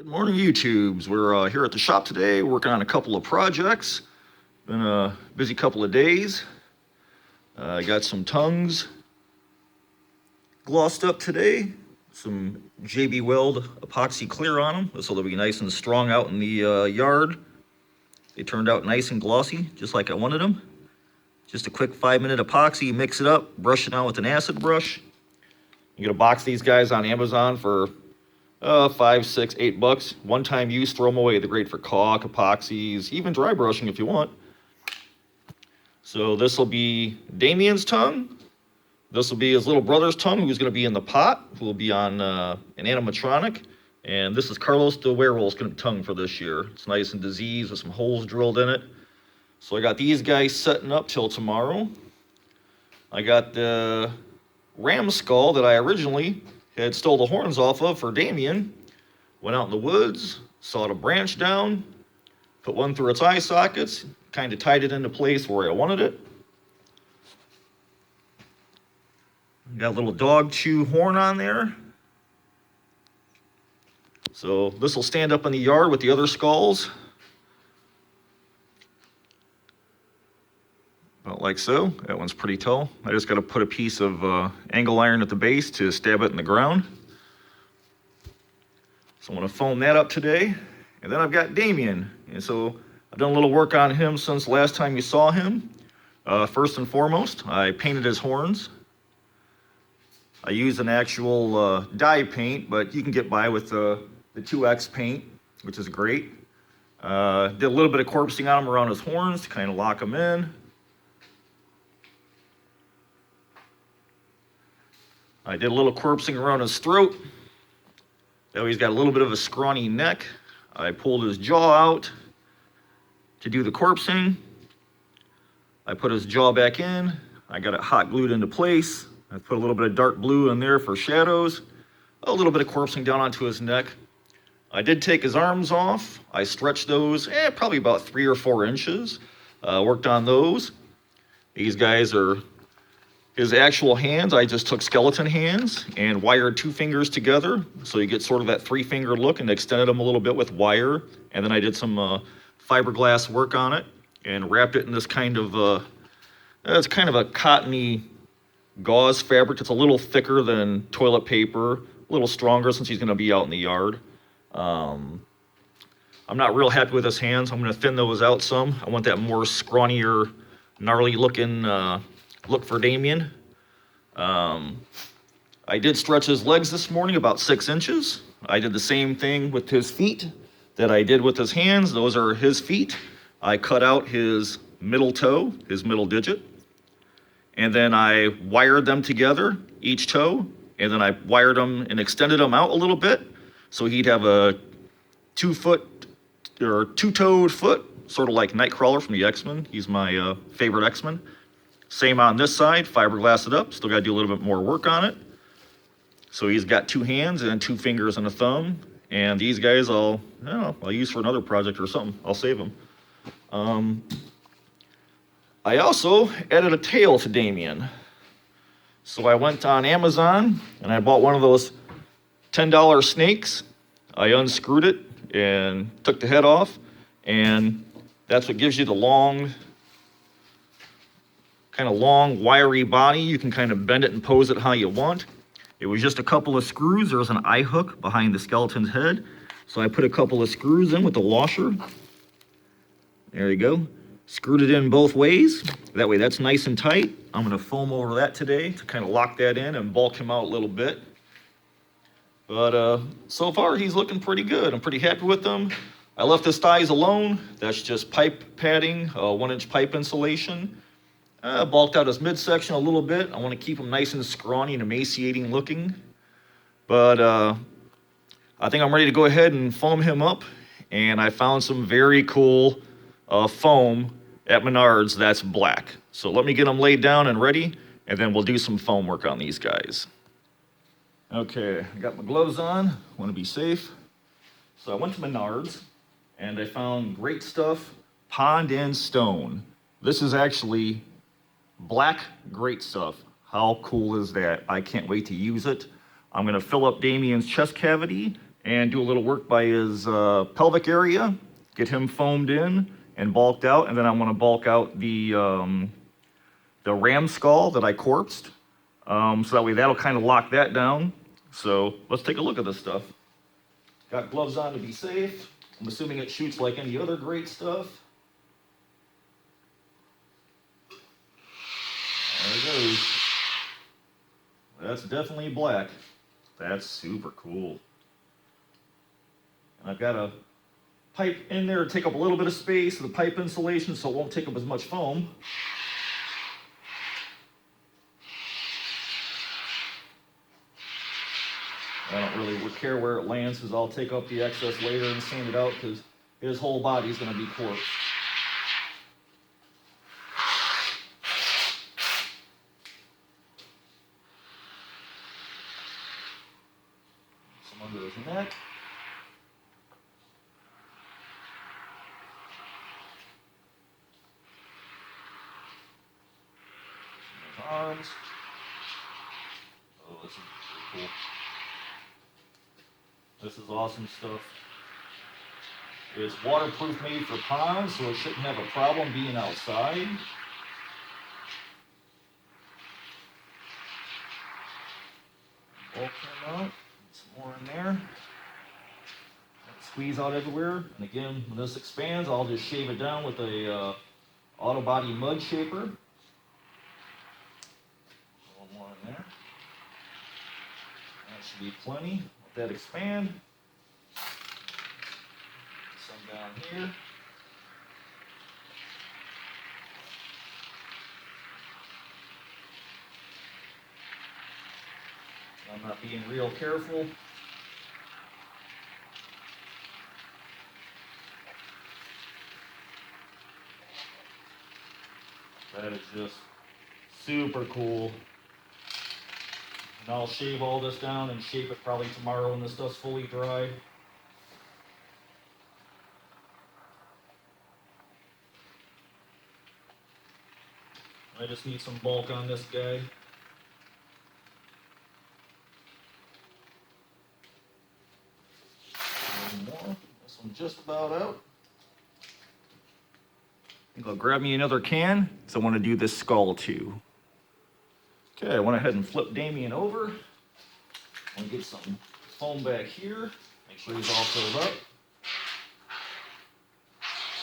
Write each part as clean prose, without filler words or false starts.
Good morning, YouTubes. We're here at the shop today working on a couple of projects. Been a busy couple of days. I got some tongues glossed up today. Some JB Weld epoxy clear on them so they'll be nice and strong out in the yard. They turned out nice and glossy, just like I wanted them. Just a quick 5-minute epoxy, mix it up, brush it on with an acid brush. You get a box of these guys on Amazon for $5, $6, $8. One-time use, throw them away. They're great for caulk, epoxies, even dry brushing if you want. So this will be Damien's tongue. This will be his little brother's tongue, who's going to be in the pot, who will be on an animatronic. And this is Carlos the werewolf's tongue for this year. It's nice and diseased with some holes drilled in it. So I got these guys setting up till tomorrow. I got the ram skull that I originally had stole the horns off of for Damien. Went out in the woods, sawed a branch down, put one through its eye sockets, kind of tied it into place where I wanted it. Got a little dog chew horn on there. So this will stand up in the yard with the other skulls. About like so. That one's pretty tall. I just got to put a piece of angle iron at the base to stab it in the ground. So I'm going to foam that up today. And then I've got Damien. And so I've done a little work on him since last time you saw him. First and foremost, I painted his horns. I used an actual dye paint, but you can get by with the 2X paint, which is great. Did a little bit of corpsing on him around his horns to kind of lock him in. I did a little corpsing around his throat. That way he's got a little bit of a scrawny neck. I pulled his jaw out to do the corpsing. I put his jaw back in. I got it hot glued into place. I put a little bit of dark blue in there for shadows. A little bit of corpsing down onto his neck. I did take his arms off. I stretched those probably about 3 or 4 inches. Worked on those. These guys are his actual hands. I just took skeleton hands and wired 2 fingers together, so you get sort of that 3-finger look, and extended them a little bit with wire. And then I did some fiberglass work on it and wrapped it in this kind of it's kind of a cottony gauze fabric. It's a little thicker than toilet paper, a little stronger since he's going to be out in the yard. I'm not real happy with his hands. I'm going to thin those out some. I want that more scrawnier, gnarly looking look for Damien. I did stretch his legs this morning about 6 inches. I did the same thing with his feet that I did with his hands. Those are his feet. I cut out his middle toe, his middle digit, and then I wired them together, each toe, and then I wired them and extended them out a little bit so he'd have a 2-foot or 2-toed foot, sort of like Nightcrawler from the X-Men. He's my favorite X-Men. Same on this side, fiberglass it up. Still got to do a little bit more work on it. So he's got 2 hands and 2 fingers and a thumb. And these guys I'll use for another project or something. I'll save them. I also added a tail to Damien. So I went on Amazon and I bought one of those $10 snakes. I unscrewed it and took the head off. And that's what gives you the long, wiry body. You can kind of bend it and pose it how you want. It was just a couple of screws. There was an eye hook behind the skeleton's head. So I put a couple of screws in with the washer. There you go. Screwed it in both ways. That way that's nice and tight. I'm going to foam over that today to kind of lock that in and bulk him out a little bit. But so far he's looking pretty good. I'm pretty happy with them. I left his thighs alone. That's just pipe padding, 1-inch pipe insulation. Bulked out his midsection a little bit. I want to keep him nice and scrawny and emaciating looking. But I think I'm ready to go ahead and foam him up. And I found some very cool foam at Menards that's black. So let me get them laid down and ready, and then we'll do some foam work on these guys. Okay, I got my gloves on. Want to be safe. So I went to Menards, and I found Great Stuff Pond and Stone. This is actually black Great Stuff. How cool is that? I can't wait to use it. I'm going to fill up Damien's chest cavity and do a little work by his pelvic area, get him foamed in and bulked out, and then I want to bulk out the ram skull that I corpsed, so that way that'll kind of lock that down. So let's take a look at this stuff. Got gloves on to be safe. I'm assuming it shoots like any other great stuff. There it goes. That's definitely black. That's super cool. And I've got a pipe in there to take up a little bit of space, the pipe insulation, so it won't take up as much foam. I don't really care where it lands, because I'll take up the excess later and sand it out, because his whole body is going to be corpse. Some under his neck. Some arms. Oh, this is pretty cool. This is awesome stuff. It's waterproof, made for ponds, so it shouldn't have a problem being outside. Bulk him out. Some more in there. Squeeze out everywhere. And again, when this expands, I'll just shave it down with a auto body mud shaper. One more in there. That should be plenty. Let that expand. Some down here. I'm not being real careful. That is just super cool. And I'll shave all this down and shape it probably tomorrow when this stuff's fully dried. I just need some bulk on this guy. One more. This one's just about out. I think I'll grab me another can, because I want to do this skull too. Okay, I went ahead and flipped Damien over. I'm going to get some foam back here. Make sure he's all filled up.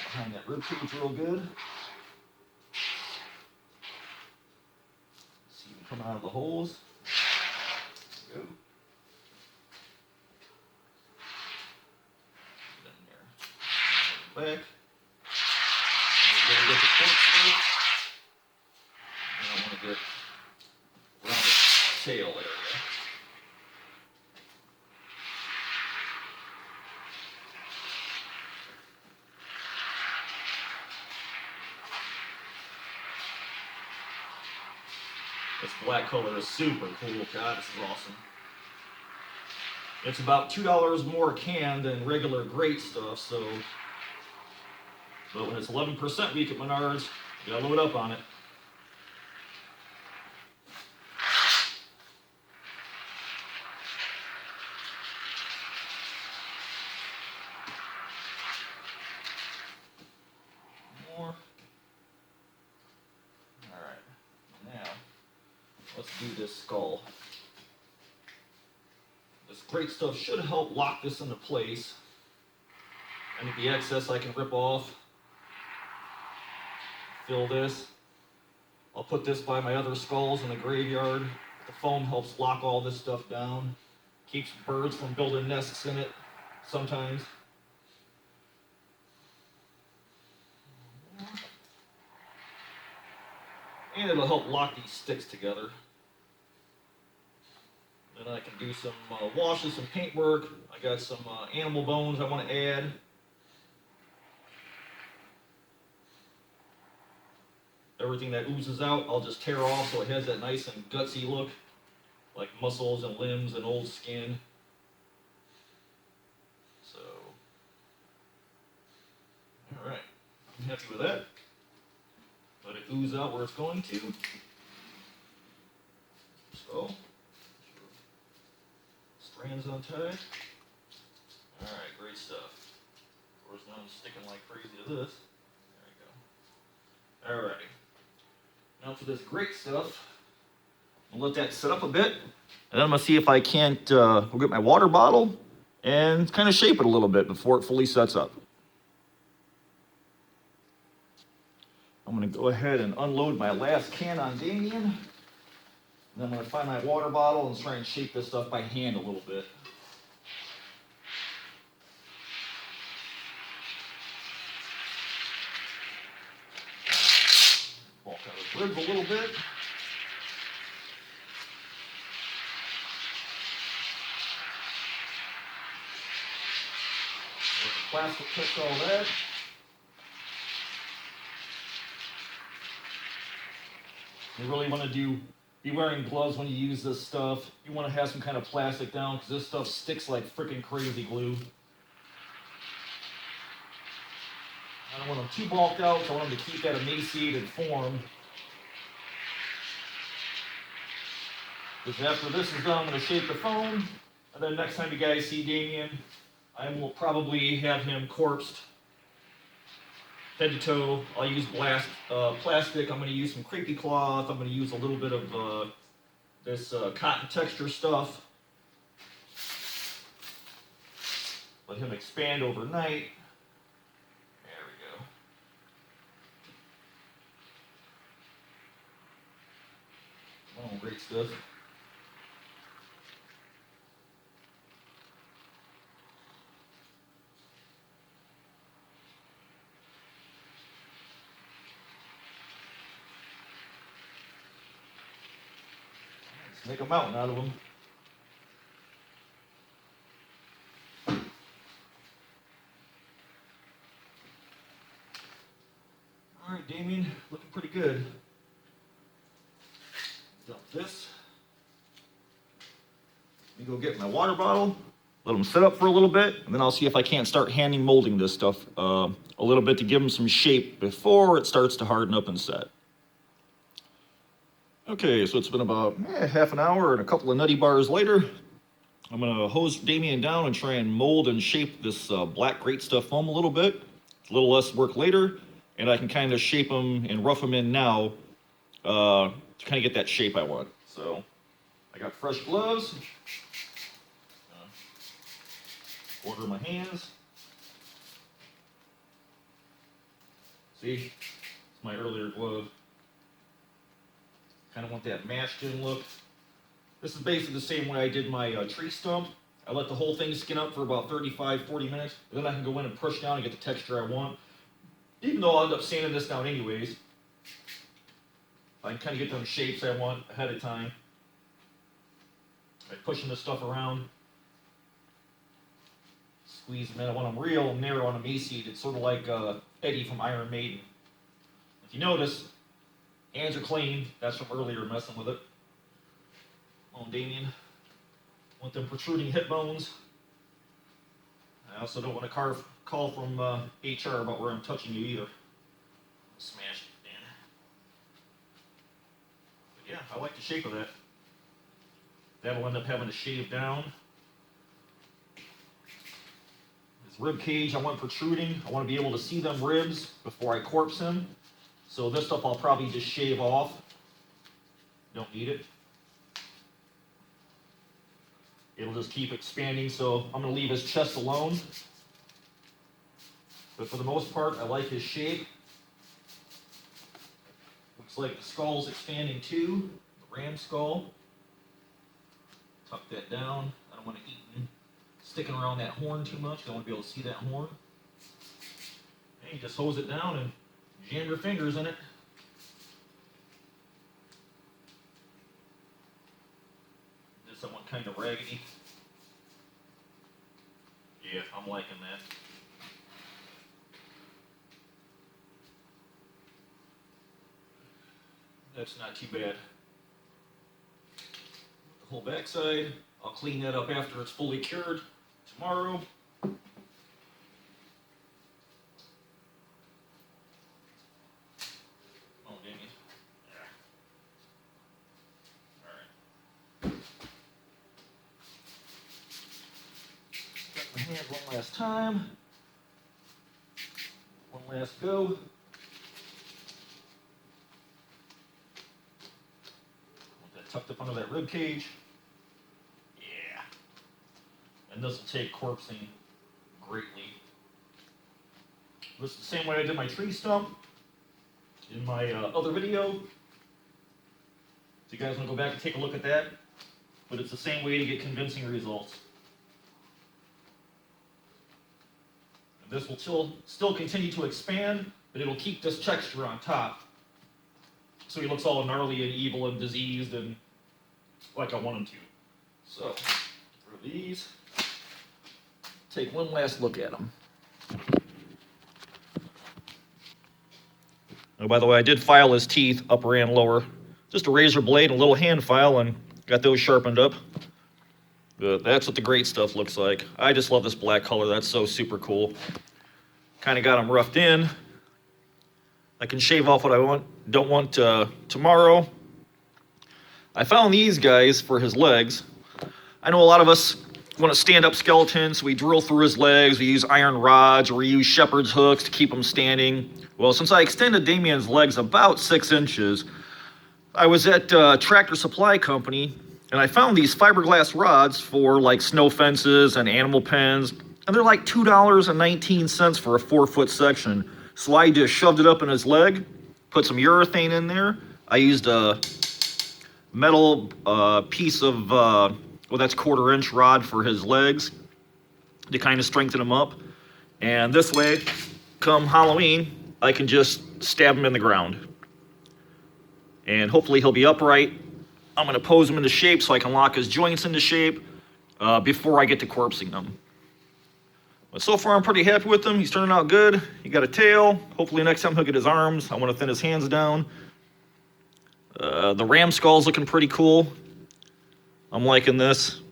Behind that rib cage real good. See him come out of the holes. There we go. Get in there. Back. Get the corkscrew. And I want to get around the tail area. This black color is super cool. God, this is awesome. It's about $2 more a can than regular great stuff, so. But when it's 11% weak at Menards, you gotta load up on it. More. Alright, now let's do this skull. This great stuff should help lock this into place. Any of the excess I can rip off. Fill this. I'll put this by my other skulls in the graveyard. The foam helps lock all this stuff down. Keeps birds from building nests in it sometimes. And it'll help lock these sticks together. Then I can do some washes, some paint work. I got some animal bones I want to add. Everything that oozes out, I'll just tear off so it has that nice and gutsy look, like muscles and limbs and old skin. So, all right, I'm happy with that. Let it ooze out where it's going to. So, strands untied. great stuff. Of course, now I'm sticking like crazy to this. There we go. Alrighty. Now for this great stuff, I'll let that sit up a bit, and then I'm gonna see if I can't go get my water bottle and kind of shape it a little bit before it fully sets up. I'm gonna go ahead and unload my last can on Damien, and then I'm gonna find my water bottle and try and shape this stuff by hand a little bit. Bulk out the ribs a little bit. Let the plastic catch all that. You really want to be wearing gloves when you use this stuff. You want to have some kind of plastic down because this stuff sticks like freaking crazy glue. I don't want them too bulked out, so I want them to keep that emaciated form. Because after this is done, I'm going to shape the foam, and then next time you guys see Damien, I will probably have him corpsed head to toe. I'll use plastic. I'm going to use some creepy cloth. I'm going to use a little bit of this cotton texture stuff. Let him expand overnight. There we go. Oh, great stuff. Make a mountain out of them. All right, Damien, looking pretty good. Dump this. Let me go get my water bottle, let them sit up for a little bit, and then I'll see if I can't start hand molding this stuff a little bit to give them some shape before it starts to harden up and set. Okay, so it's been about half an hour and a couple of nutty bars later. I'm gonna hose Damien down and try and mold and shape this black great stuff foam a little bit. A little less work later, and I can kind of shape them and rough them in now to kind of get that shape I want. So I got fresh gloves. Order my hands. See, it's my earlier glove. Kind of want that mashed in look. This is basically the same way I did my tree stump. I let the whole thing skin up for about 35-40 minutes. Then I can go in and push down and get the texture I want. Even though I'll end up sanding this down anyways. I can kind of get those shapes I want ahead of time. By pushing this stuff around. Squeeze them in. I want them real narrow and emaciated, sort of like Eddie from Iron Maiden. If you notice, hands are clean. That's from earlier messing with it. On Damien. Want them protruding hip bones. I also don't want to call from HR about where I'm touching you either. Smash it, man. But yeah, I like the shape of that. That'll end up having to shave down. His rib cage I want protruding. I want to be able to see them ribs before I corpse him. So this stuff I'll probably just shave off. Don't need it. It'll just keep expanding, so I'm going to leave his chest alone. But for the most part, I like his shape. Looks like the skull's expanding too, the ram skull. Tuck that down. I don't want to eat sticking around that horn too much. I want to be able to see that horn. And you just hose it down and jam your fingers in it. Did someone kind of raggedy? Yeah, I'm liking that. That's not too bad. The whole backside, I'll clean that up after it's fully cured tomorrow. Oh, Damien. Alright. Got my hand one last time. One last go. Want that tucked up under that rib cage. Yeah. And this will take corpsing greatly. This is the same way I did my tree stump in my other video. So you guys want to go back and take a look at that? But it's the same way to get convincing results. And this will still continue to expand, but it'll keep this texture on top. So he looks all gnarly and evil and diseased and like I want him to. So, for these, take one last look at them. Oh, by the way, I did file his teeth, upper and lower. Just a razor blade and a little hand file, and got those sharpened up. But that's what the great stuff looks like. I just love this black color. That's so super cool. Kind of got them roughed in. I can shave off what I don't want tomorrow. I found these guys for his legs. I know a lot of us want to stand up skeletons, so we drill through his legs, we use iron rods, or we use shepherd's hooks to keep him standing. Well, since I extended Damien's legs about 6 inches, I was at Tractor Supply Company, and I found these fiberglass rods for like snow fences and animal pens, and they're like $2.19 for a 4-foot section. So I just shoved it up in his leg, put some urethane in there. I used a metal piece of, well, that's 1/4-inch rod for his legs to kind of strengthen him up. And this way, come Halloween, I can just stab him in the ground. And hopefully he'll be upright. I'm gonna pose him into shape so I can lock his joints into shape before I get to corpsing them. But so far I'm pretty happy with him. He's turning out good. He got a tail. Hopefully next time he'll get his arms. I want to thin his hands down. The ram skull's looking pretty cool. I'm liking this.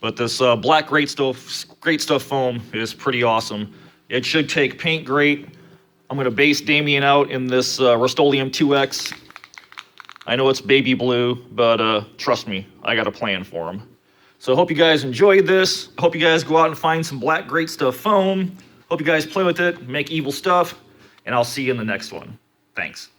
But this black great stuff foam is pretty awesome. It should take paint great. I'm going to base Damien out in this Rust-Oleum 2X. I know it's baby blue, but trust me, I got a plan for him. So I hope you guys enjoyed this. I hope you guys go out and find some black great stuff foam. Hope you guys play with it, make evil stuff, and I'll see you in the next one. Thanks.